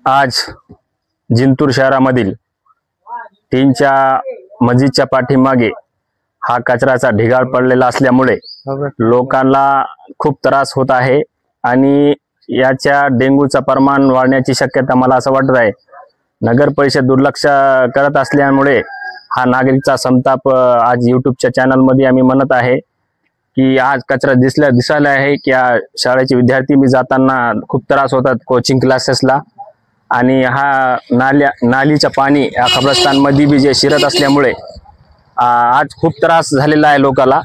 आज जिंतूर शहरामधील तीनच्या मस्जिदच्या पाठीमागे हा कचऱ्याचा ढिगाळ पडलेला असल्यामुळे लोकांना खूप त्रास होत आहे आणि याच्या डेंग्यूचा प्रमाण वाढण्याची शक्यता मला असं वाटत आहे। नगर परिषद दुर्लक्ष करत असल्यामुळे हा नागरिकचा संताप आज यूट्यूबच्या चॅनलमध्ये आम्ही म्हणत आहे की आज कचरा दिसायला आहे की शाळेचे विद्यार्थी मी जाताना खूप त्रास होतात कोचिंग क्लासेसला आणि हा नालीचं पाणी या कब्रस्तानमध्ये बी जे शिरत असल्यामुळे आज खूप त्रास झालेला आहे लोकांना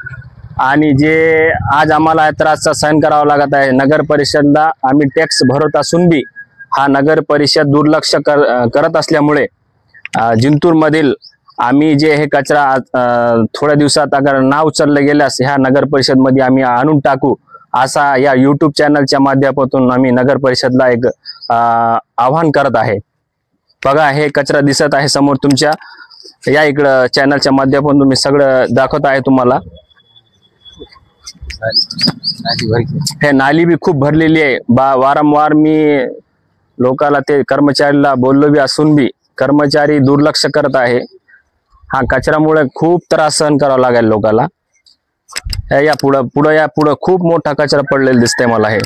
आणि जे आज आम्हाला त्रासचा सहन करावा लागत आहे। नगर परिषदला आम्ही टॅक्स भरत असून बी हा नगर परिषद दुर्लक्ष करत असल्यामुळे जिंतूर मधील आम्ही जे हे कचरा थोड्या दिवसात अगर नाव उचलले गेल्यास ह्या नगर परिषद मध्ये आम्ही आणून टाकू असा या यूट्यूब चॅनलच्या माध्यमातून आम्ही नगर परिषदला एक आवाहन करत आहे। बघा हे कचरा दिसत आहे समोर तुमच्या, या इकडं चॅनलच्या माध्यमातून तुम्ही सगळं दाखवत आहे तुम्हाला। हे नाली बी खूप भरलेली आहे। वारंवार मी लोकांना ते कर्मचारीला बोललो बी असून बी कर्मचारी दुर्लक्ष करत आहे। हा कचऱ्यामुळे खूप त्रास सहन करावा लागेल लोकांना। या पुढं खूप मोठा कचरा पडलेला दिसतंय मला हे।